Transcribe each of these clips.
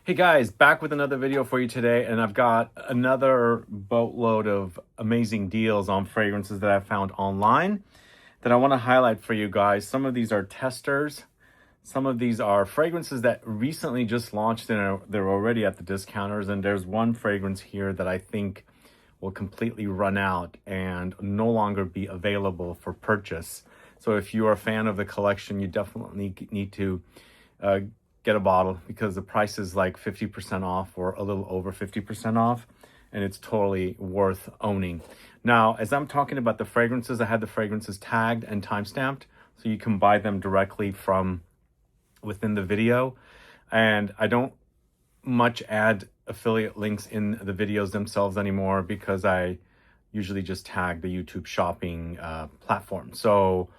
Hey guys, back with another video for you today, and I've got another boatload of amazing deals on fragrances that I found online that I want to highlight for you guys. Some of these are testers, some of these are fragrances that recently just launched and they're already at the discounters, and there's one fragrance here that I think will completely run out and no longer be available for purchase. So if you are a fan of the collection, you definitely need to get a bottle because the price is like 50% off or a little over 50% off, and it's totally worth owning. Now, as I'm talking about the fragrances, I had the fragrances tagged and timestamped so you can buy them directly from within the video. And I don't much add affiliate links in the videos themselves anymore because I usually just tag the YouTube shopping platform. So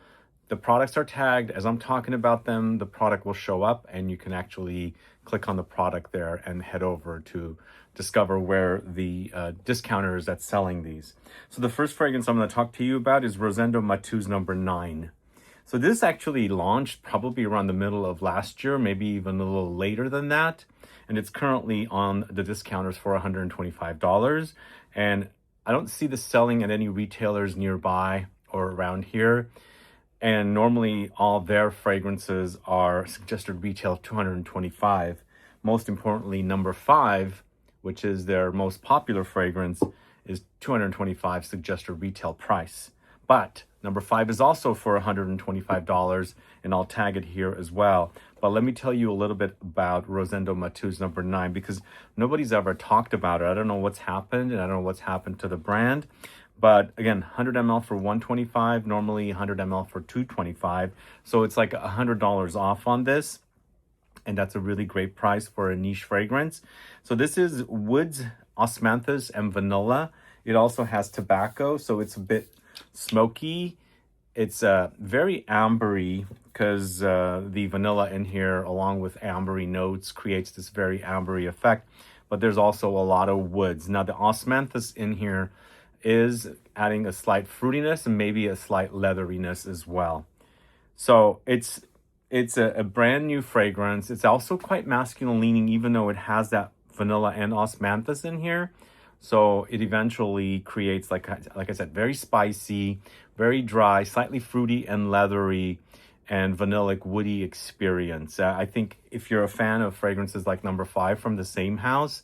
the products are tagged. As I'm talking about them, the product will show up and you can actually click on the product there and head over to discover where the discounter is that's selling these. So the first fragrance I'm going to talk to you about is Rosendo Mateu's number 9. So this actually launched probably around the middle of last year, maybe even a little later than that. And it's currently on the discounters for $125. And I don't see this selling at any retailers nearby or around here. And normally all their fragrances are suggested retail $225. Most importantly, number 5, which is their most popular fragrance, is $225 suggested retail price. But number 5 is also for $125, and I'll tag it here as well. But let me tell you a little bit about Rosendo Mateu's number 9 because nobody's ever talked about it. I don't know what's happened, and I don't know what's happened to the brand. But again, 100 ml for $125, normally 100 ml for $225. So it's like $100 off on this. And that's a really great price for a niche fragrance. So this is woods, osmanthus, and vanilla. It also has tobacco, so it's a bit smoky. It's very ambery because the vanilla in here, along with ambery notes, creates this very ambery effect. But there's also a lot of woods. Now the osmanthus in here is adding a slight fruitiness and maybe a slight leatheriness as well. So it's a brand new fragrance. It's also quite masculine leaning, even though it has that vanilla and osmanthus in here. So it eventually creates, like I said, very spicy, very dry, slightly fruity and leathery and vanillic woody experience. I think if you're a fan of fragrances like number 5 from the same house,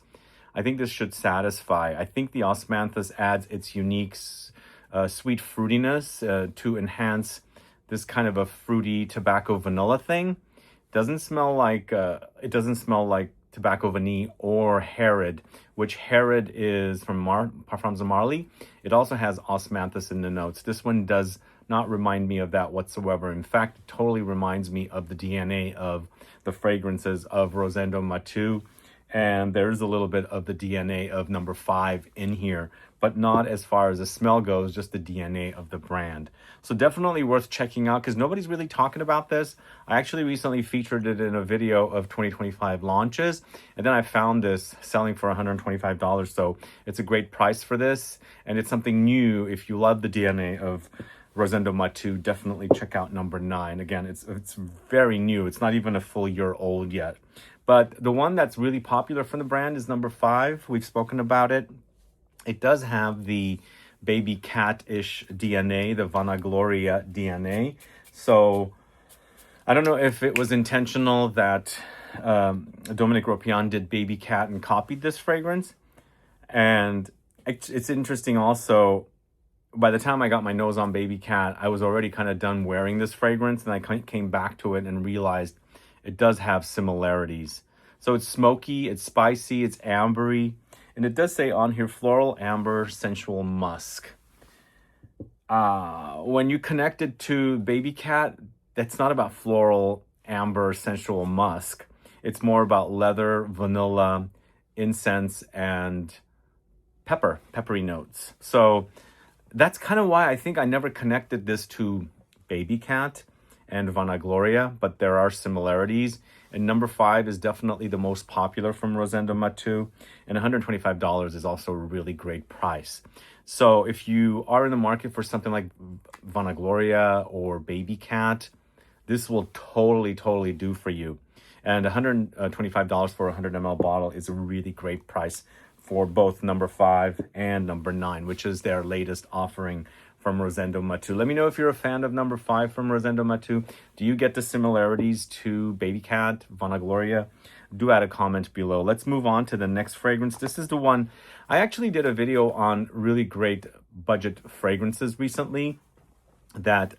I think this should satisfy. I think the osmanthus adds its unique sweet fruitiness to enhance this kind of a fruity tobacco vanilla thing. Doesn't smell like it doesn't smell like tobacco vanille or Herod, which Herod is from Parfums de Marly. It also has osmanthus in the notes. This one does not remind me of that whatsoever. In fact, it totally reminds me of the DNA of the fragrances of Rosendo Mateu. And there's a little bit of the DNA of number 5 in here, but not as far as the smell goes, just the DNA of the brand. So definitely worth checking out because nobody's really talking about this. I actually recently featured it in a video of 2025 launches, and then I found this selling for $125. So it's a great price for this, and it's something new. If you love the DNA of Rosendo Mateu, definitely check out number 9. Again, it's very new. It's not even a full year old yet. But the one that's really popular from the brand is number 5. We've spoken about it. It does have the baby cat-ish DNA, the Vanagloria DNA. So I don't know if it was intentional that Dominique Ropian did baby cat and copied this fragrance. And it's interesting also, by the time I got my nose on baby cat, I was already kind of done wearing this fragrance, and I came back to it and realized it does have similarities. So it's smoky, it's spicy, it's ambery, and it does say on here floral, amber, sensual musk. When you connect it to baby cat, that's not about floral, amber, sensual musk. It's more about leather, vanilla, incense, and peppery notes. So that's kind of why I think I never connected this to baby cat and Vanagloria, but there are similarities. And number 5 is definitely the most popular from Rosendo Mateu, and $125 is also a really great price. So if you are in the market for something like Vanagloria or Baby Cat, this will totally do for you. And $125 for a 100 ml bottle is a really great price for both number 5 and number 9, which is their latest offering from Rosendo Mateu. Let me know if you're a fan of number 5 from Rosendo Mateu. Do you get the similarities to Baby Cat, Vanagloria? Do add a comment below. Let's move on to the next fragrance. This is the one, I actually did a video on really great budget fragrances recently that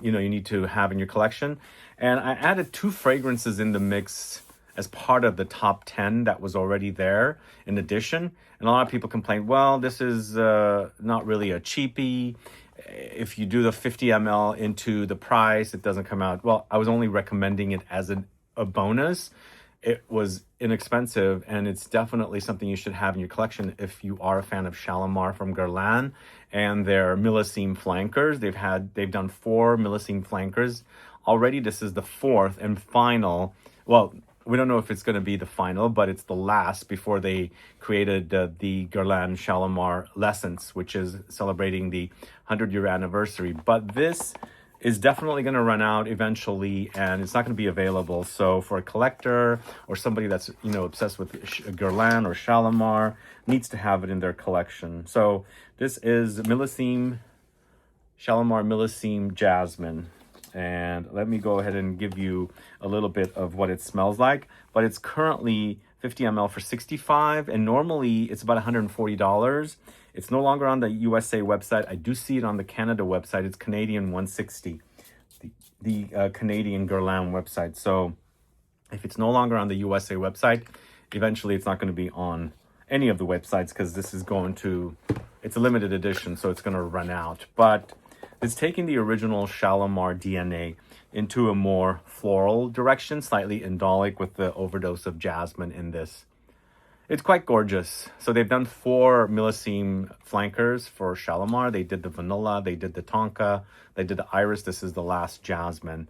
you need to have in your collection. And I added 2 fragrances in the mix as part of the top 10 that was already there in addition. And a lot of people complained, well, this is not really a cheapie. If you do the 50 ml into the price, it doesn't come out. Well, I was only recommending it as a bonus. It was inexpensive, and it's definitely something you should have in your collection if you are a fan of Shalimar from GUERLAIN and their Millesime flankers. They've done 4 Millesime flankers already. This is the 4th and final. Well, we don't know if it's going to be the final, but it's the last before they created the GUERLAIN Shalimar L'Essence, which is celebrating the 100-year anniversary. But this is definitely going to run out eventually, and it's not going to be available. So for a collector or somebody that's obsessed with GUERLAIN or Shalimar, needs to have it in their collection. So this is Millesime, Shalimar Millesime Jasmine. And let me go ahead and give you a little bit of what it smells like. But it's currently 50 ml for $65, and normally it's about $140. It's no longer on the USA website. I do see it on the Canada website. It's Canadian $160, the Canadian GUERLAIN website. So if it's no longer on the USA website, eventually it's not going to be on any of the websites, because this is it's a limited edition, so it's going to run out. But it's taking the original Shalimar DNA into a more floral direction, slightly indolic with the overdose of jasmine in this. It's quite gorgeous. So they've done 4 Millesime flankers for Shalimar. They did the vanilla, they did the tonka, they did the iris. This is the last jasmine.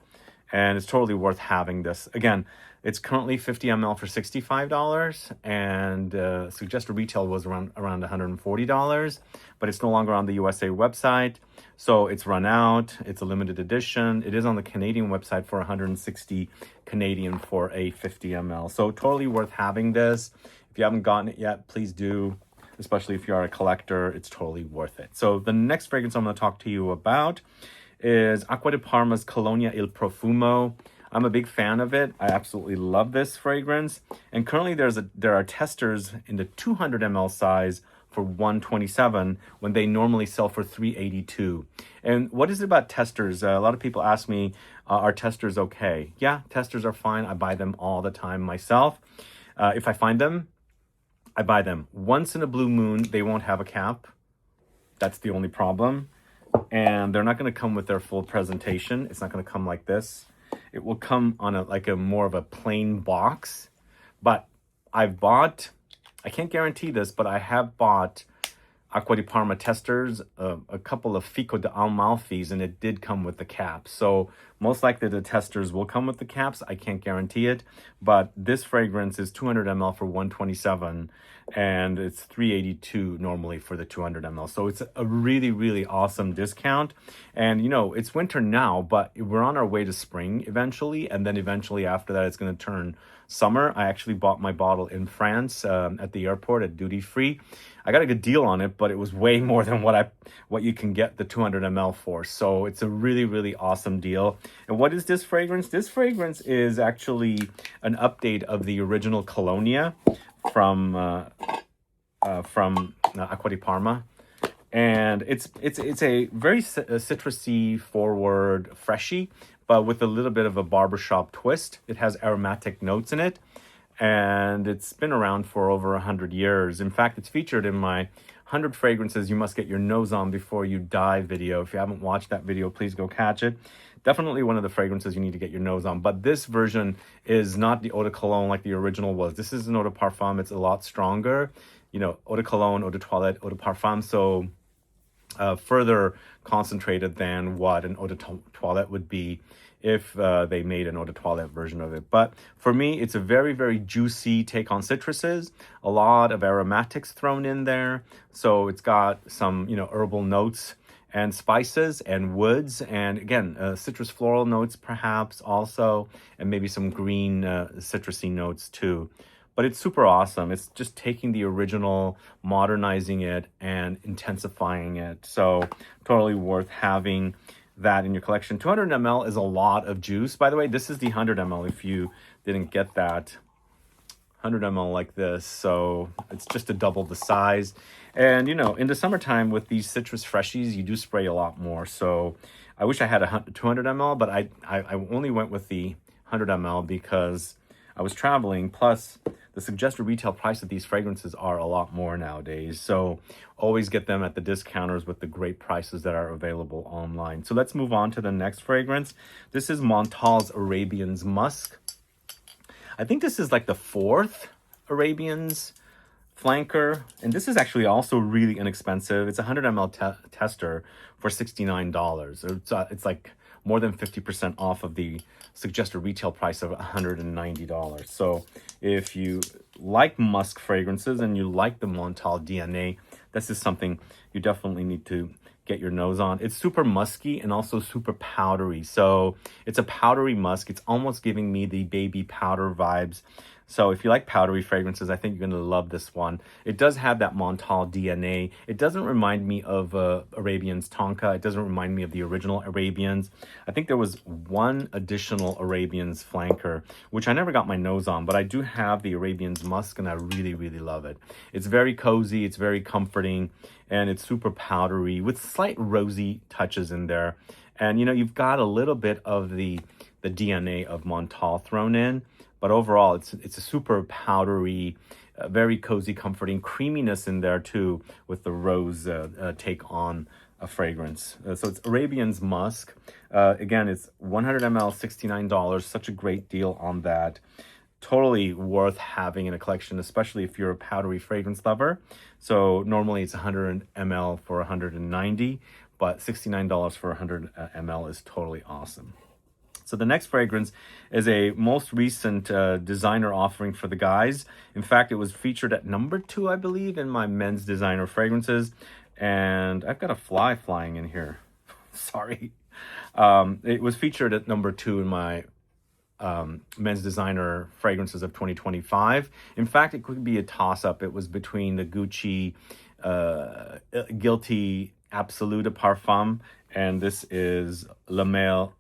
And it's totally worth having this. Again, it's currently 50 ml for $65, and suggested retail was around $140, but it's no longer on the USA website. So it's run out. It's a limited edition. It is on the Canadian website for 160 Canadian for a 50 ml. So totally worth having this. If you haven't gotten it yet, please do, especially if you are a collector. It's totally worth it. So the next fragrance I'm going to talk to you about is ACQUA de Parma's Colonia Il Profumo. I'm a big fan of it. I absolutely love this fragrance. And currently there are testers in the 200 ml size for $127 when they normally sell for $382. And what is it about testers? A lot of people ask me, are testers okay? Yeah, testers are fine. I buy them all the time myself. If I find them, I buy them. Once in a blue moon, they won't have a cap. That's the only problem. And they're not going to come with their full presentation. It's not going to come like this. It will come on a more of a plain box. But I can't guarantee this, but I have bought ACQUA de Parma testers, a couple of Fico de Amalfis, and it did come with the cap. So most likely the testers will come with the caps. I can't guarantee it, but this fragrance is 200 ml for $127, and it's $382 normally for the 200 ml. So it's a really, really awesome discount. And it's winter now, but we're on our way to spring eventually, and then eventually after that it's going to turn summer. I actually bought my bottle in France at the airport at duty free. I got a good deal on it, but it was way more than what you can get the 200 ml for. So it's a really, really awesome deal. And what is this fragrance? This fragrance is actually an update of the original Colonia from ACQUA de Parma. And it's a very citrusy forward freshie, but with a little bit of a barbershop twist. It has aromatic notes in it, and it's been around for over 100 years. In fact, it's featured in my 100 fragrances you must get your nose on before you die video. If you haven't watched that video, please go catch it. Definitely one of the fragrances you need to get your nose on. But this version is not the eau de cologne like the original was. This is an eau de parfum. It's a lot stronger. Eau de cologne, eau de toilette, eau de parfum. So further concentrated than what an eau de toilette would be if they made an eau de toilette version of it. But for me, it's a very, very juicy take on citruses, a lot of aromatics thrown in there. So it's got some, herbal notes. and spices and woods, and again, citrus floral notes perhaps also, and maybe some green citrusy notes too. But it's super awesome. It's just taking the original, modernizing it, and intensifying it. So totally worth having that in your collection. 200 ml is a lot of juice. By the way, this is the 100 ml if you didn't get that. 100 ml like this, so it's just a double the size. And you know, in the summertime with these citrus freshies, you do spray a lot more. So I wish I had a 200 ml, but I only went with the 100 ml because I was traveling. Plus, the suggested retail price of these fragrances are a lot more nowadays. So always get them at the discounters with the great prices that are available online. So let's move on to the next fragrance. This is Montale's Arabians Musk. I think this is like the 4th Arabians flanker, and this is actually also really inexpensive. It's a 100 ml tester for $69. It's like more than 50% off of the suggested retail price of $190. So if you like musk fragrances and you like the Montale DNA, this is something you definitely need to get your nose on. It's super musky and also super powdery. So it's a powdery musk. It's almost giving me the baby powder vibes. So if you like powdery fragrances, I think you're going to love this one. It does have that Montale DNA. It doesn't remind me of Arabians Tonka. It doesn't remind me of the original Arabians. I think there was one additional Arabians flanker, which I never got my nose on, but I do have the Arabians Musk, and I really, really love it. It's very cozy. It's very comforting, and it's super powdery with slight rosy touches in there. And, you know, you've got a little bit of the DNA of Montale thrown in. But overall, it's a super powdery, very cozy, comforting creaminess in there too, with the rose take on a fragrance. So it's Arabians Musk. Again, it's 100 ml, $69. Such a great deal on that. Totally worth having in a collection, especially if you're a powdery fragrance lover. So normally it's 100 ml for $190, but $69 for 100 ml is totally awesome. So the next fragrance is a most recent designer offering for the guys. In fact, it was featured at number 2, I believe, in my men's designer fragrances. And I've got a fly flying in here. Sorry. It was featured at number 2 in my men's designer fragrances of 2025. In fact, it could be a toss-up. It was between the Gucci Guilty ABSOLU de Parfum, and this is Le Male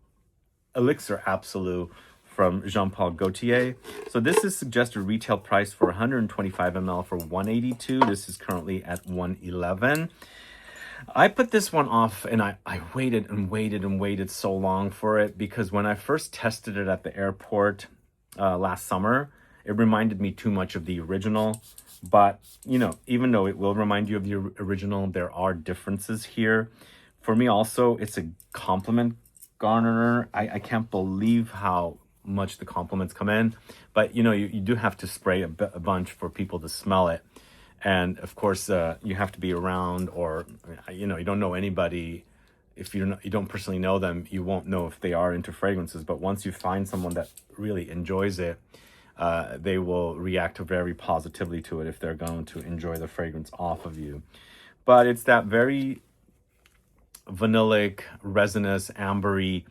ELIXIR ABSOLU from Jean-Paul Gaultier. So this is suggested retail price for 125 ml for $182. This is currently at $111. I put this one off, and I waited and waited and waited so long for it because when I first tested it at the airport last summer, it reminded me too much of the original. But, you know, even though it will remind you of the original, there are differences here. For me also, it's a compliment garnerer. I can't believe how much the compliments come in, but you know, you do have to spray a bunch for people to smell it. And of course, you have to be around, or you know, you don't know anybody. If you don't personally know them, you won't know if they are into fragrances. But once you find someone that really enjoys it, they will react very positively to it if they're going to enjoy the fragrance off of you. But it's that very vanillic, resinous, ambery,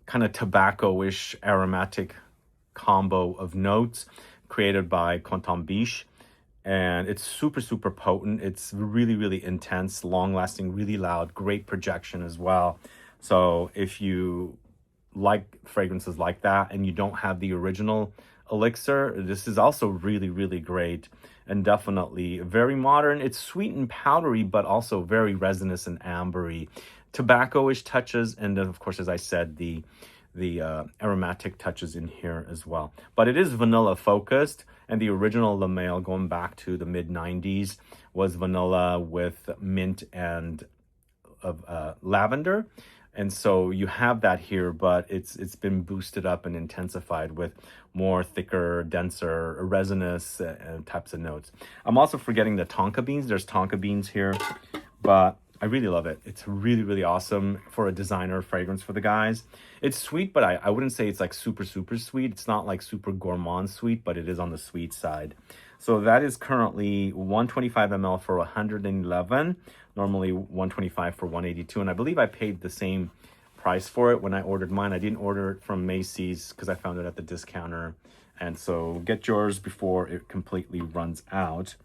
kind of tobacco-ish aromatic combo of notes created by Content Biche. And it's super, super potent. It's really, really intense, long-lasting, really loud, great projection as well. So if you like fragrances like that and you don't have the original Elixir, this is also really, really great and definitely very modern. It's sweet and powdery, but also very resinous and ambery. Tobacco-ish touches, and then of course, as I said, the aromatic touches in here as well. But it is vanilla focused, and the original Le Male, going back to the mid-90s, was vanilla with mint and lavender. And so you have that here, but it's been boosted up and intensified with more thicker, denser, resinous types of notes. I'm also forgetting the tonka beans. There's tonka beans here, but I really love it. It's really, really awesome for a designer fragrance for the guys. It's sweet, but I wouldn't say it's like super, super sweet. It's not like super gourmand sweet, but it is on the sweet side. So that is currently 125 ml for 111, normally 125 for 182. And I believe I paid the same price for it when I ordered mine. I didn't order it from Macy's because I found it at the discounter. And so get yours before it completely runs out.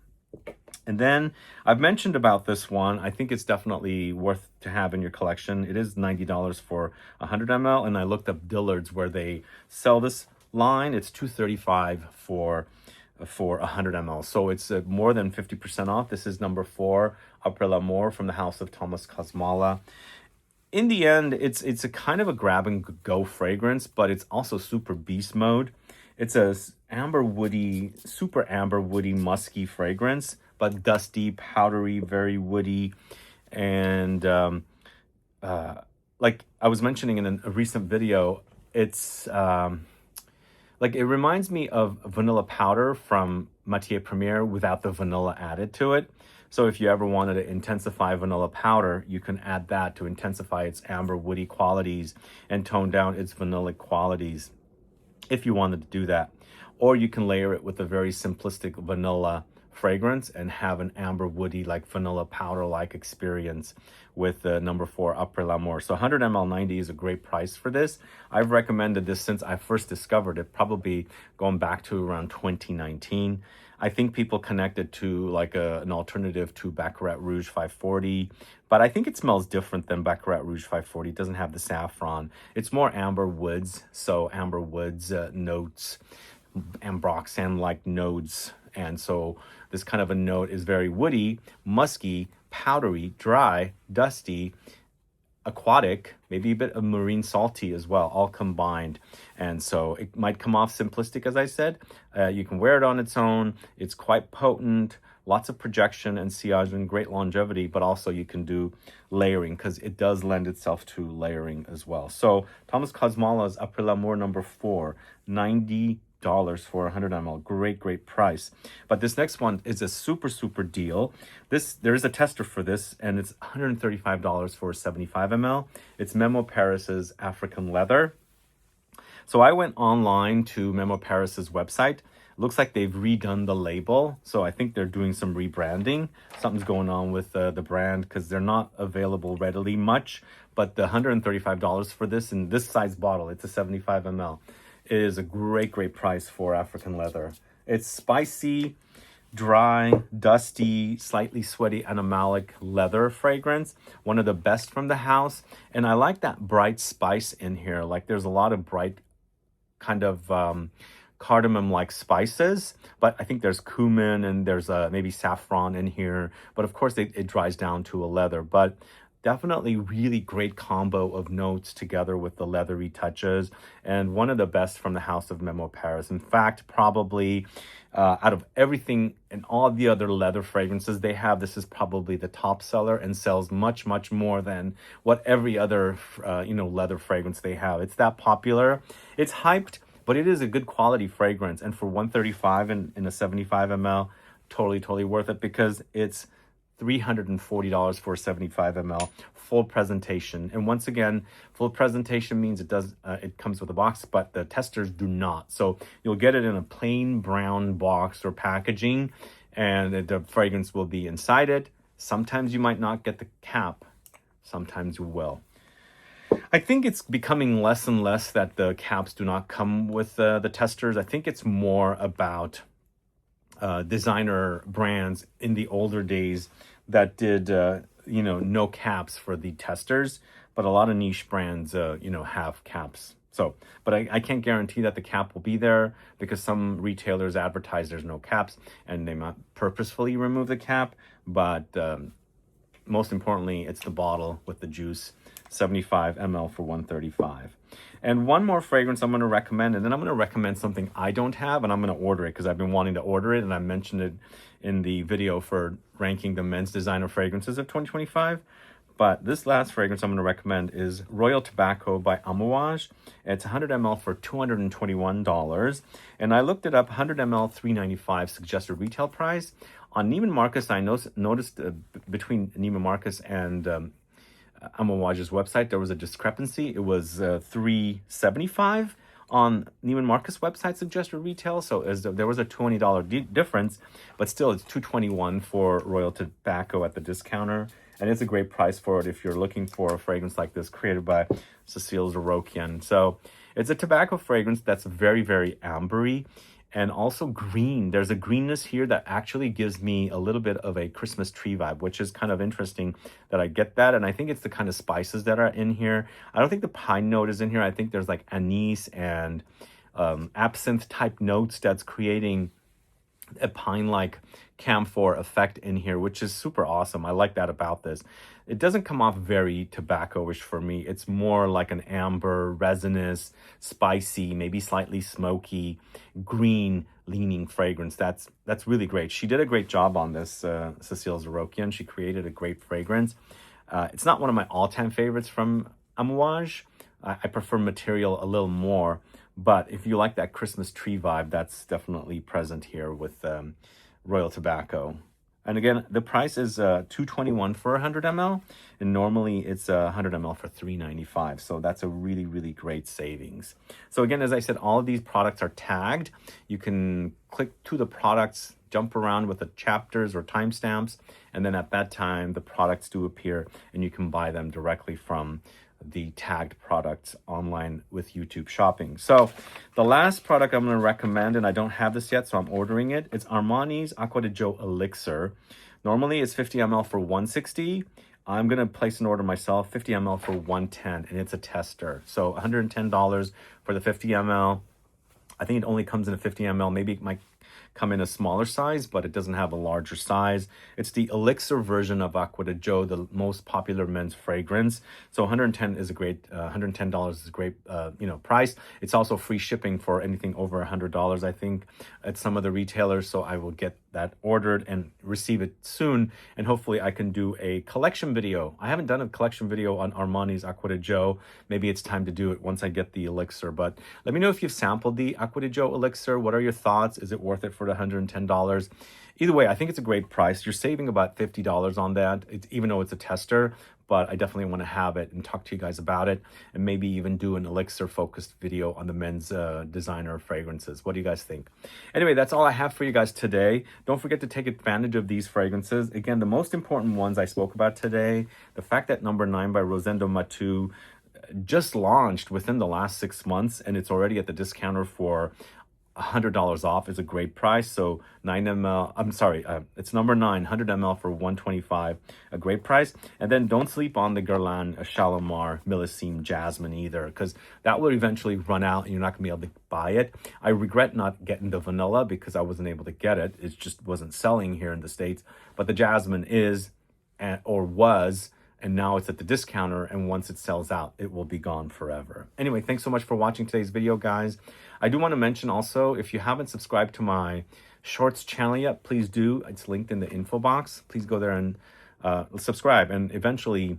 And then I've mentioned about this one. I think it's definitely worth to have in your collection. It is $90 for 100 ml. And I looked up Dillard's where they sell this line. It's $235 for 100 ml. So it's more than 50% off. This is number 4, Après l'Amour from the house of Thomas KOSMALA. In the end, it's a kind of a grab and go fragrance, but it's also super beast mode. It's a super amber woody musky fragrance, but dusty, powdery, very woody. And like I was mentioning in a recent video, it's like it reminds me of vanilla powder from Matière Première without the vanilla added to it. So if you ever wanted to intensify vanilla powder, you can add that to intensify its amber woody qualities and tone down its vanillic qualities if you wanted to do that. Or you can layer it with a very simplistic vanilla fragrance and have an amber woody like vanilla powder like experience with the number 4 Après l'Amour. So 100 ml 90 is a great price for this. I've recommended this since I first discovered it, probably going back to around 2019. I think people connect it to like an alternative to Baccarat Rouge 540, but I think it smells different than Baccarat Rouge 540. It doesn't have the saffron. It's more amber woods, so amber woods notes, ambroxan-like notes. And so this kind of a note is very woody, musky, powdery, dry, dusty, aquatic, maybe a bit of marine salty as well, all combined. And so it might come off simplistic, as I said. You can wear it on its own. It's quite potent, lots of projection and sillage and great longevity, but also you can do layering because it does lend itself to layering as well. So Thomas KOSMALA's Après l'Amour number 4, $90 for 100 ml. Great price. But this next one is a super deal. There is a tester for this, and it's $135 for 75 ml. It's MEMO Paris's African Leather. So I went online to MEMO Paris's website. Looks like they've redone the label, so I think they're doing some rebranding. Something's going on with the brand because they're not available readily much. But the $135 for this in this size bottle, it's a 75 ml. It is a great price for African Leather. It's spicy, dry, dusty, slightly sweaty, animalic leather fragrance. One of the best from the house. And I like that bright spice in here. Like there's a lot of bright kind of cardamom-like spices, but I think there's cumin and there's maybe saffron in here. But of course it dries down to a leather. But definitely really great combo of notes together with the leathery touches, and one of the best from the house of MEMO Paris. In fact, probably out of everything and all the other leather fragrances they have, this is probably the top seller and sells much more than what every other leather fragrance they have. It's that popular. It's hyped, but it is a good quality fragrance, and for $135 in a 75 ml, totally worth it because it's $340 for 75 ml, full presentation. And once again, full presentation means it comes with a box, but the testers do not. So you'll get it in a plain brown box or packaging, and the fragrance will be inside it. Sometimes you might not get the cap, sometimes you will. I think it's becoming less and less that the caps do not come with the testers. I think it's more about designer brands in the older days that did no caps for the testers, but a lot of niche brands have caps. So but I can't guarantee that the cap will be there because some retailers advertise there's no caps and they might purposefully remove the cap. But most importantly, it's the bottle with the juice, 75 ml for $135. And one more fragrance I'm going to recommend, and then I'm going to recommend something I don't have, and I'm going to order it because I've been wanting to order it, and I mentioned it in the video for ranking the men's designer fragrances of 2025. But this last fragrance I'm going to recommend is Royal Tobacco by AMOUAGE. It's 100 ml for $221. And I looked it up, 100 ml, $395 suggested retail price. On Neiman Marcus, I noticed between Neiman Marcus and AMOUAGE's website, there was a discrepancy. It was $375 on Neiman Marcus website suggested retail, so there was a $20 difference, but still it's $221 for Royal Tobacco at the discounter, and it's a great price for it if you're looking for a fragrance like this created by Cecile Zarokian. So it's a tobacco fragrance that's very, very ambery and also green. There's a greenness here that actually gives me a little bit of a Christmas tree vibe, which is kind of interesting that I get that. And I think it's the kind of spices that are in here. I don't think the pine note is in here. I think there's like anise and absinthe type notes that's creating a pine-like camphor effect in here, which is super awesome. I like that about this. It doesn't come off very tobacco-ish for me. It's more like an amber, resinous, spicy, maybe slightly smoky, green leaning fragrance. That's really great. She did a great job on this, Cecile Zarokian. She created a great fragrance. It's not one of my all-time favorites from AMOUAGE. I prefer Material a little more, but if you like that Christmas tree vibe, that's definitely present here with Royal Tobacco. And again, the price is $221 for 100 ml, and normally it's 100 ml for $395. So that's a really, really great savings. So again, as I said, all of these products are tagged. You can click to the products, jump around with the chapters or timestamps, and then at that time, the products do appear, and you can buy them directly from the tagged products online with YouTube shopping. So the last product I'm going to recommend, and I don't have this yet, so I'm ordering it. It's Armani's Acqua di Gio Elixir. Normally it's 50 ml for $160. I'm going to place an order myself, 50 ml for $110, and it's a tester. So $110 for the 50 ml. I think it only comes in a 50 ml. Maybe it might come in a smaller size, but it doesn't have a larger size. It's the Elixir version of Acqua di Gio, the most popular men's fragrance. So $110 is a great, $110 is a great, price. It's also free shipping for anything over $100, I think, at some of the retailers. So I will get that ordered and receive it soon. And hopefully I can do a collection video. I haven't done a collection video on Armani's Acqua di Gio. Maybe it's time to do it once I get the Elixir. But let me know if you've sampled the Acqua di Gio Elixir. What are your thoughts? Is it worth it for the $110? Either way, I think it's a great price. You're saving about $50 on that, even though it's a tester, but I definitely want to have it and talk to you guys about it, and maybe even do an Elixir focused video on the men's designer fragrances. What do you guys think? Anyway, that's all I have for you guys today. Don't forget to take advantage of these fragrances. Again, the most important ones I spoke about today, the fact that number 9 by Rosendo Mateu just launched within the last 6 months, and it's already at the discounter for $100 off is a great price. So 9 ml, it's number 9, 100 ml for $125, a great price. And then don't sleep on the Guerlain Shalimar Millesime Jasmine either, because that will eventually run out and you're not gonna be able to buy it. I regret not getting the vanilla because I wasn't able to get it. It just wasn't selling here in the States. But the Jasmine is, or was, and now it's at the discounter, and once it sells out, it will be gone forever. Anyway, thanks so much for watching today's video, guys. I do want to mention also, if you haven't subscribed to my Shorts channel yet, please do. It's linked in the info box. Please go there and subscribe, and eventually,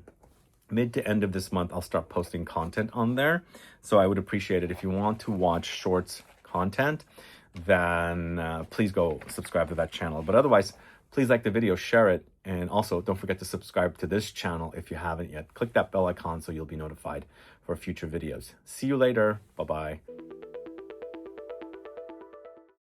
mid to end of this month, I'll start posting content on there. So I would appreciate it if you want to watch Shorts content, then please go subscribe to that channel. But otherwise, please like the video, share it, and also don't forget to subscribe to this channel if you haven't yet. Click that bell icon so you'll be notified for future videos. See you later. Bye-bye.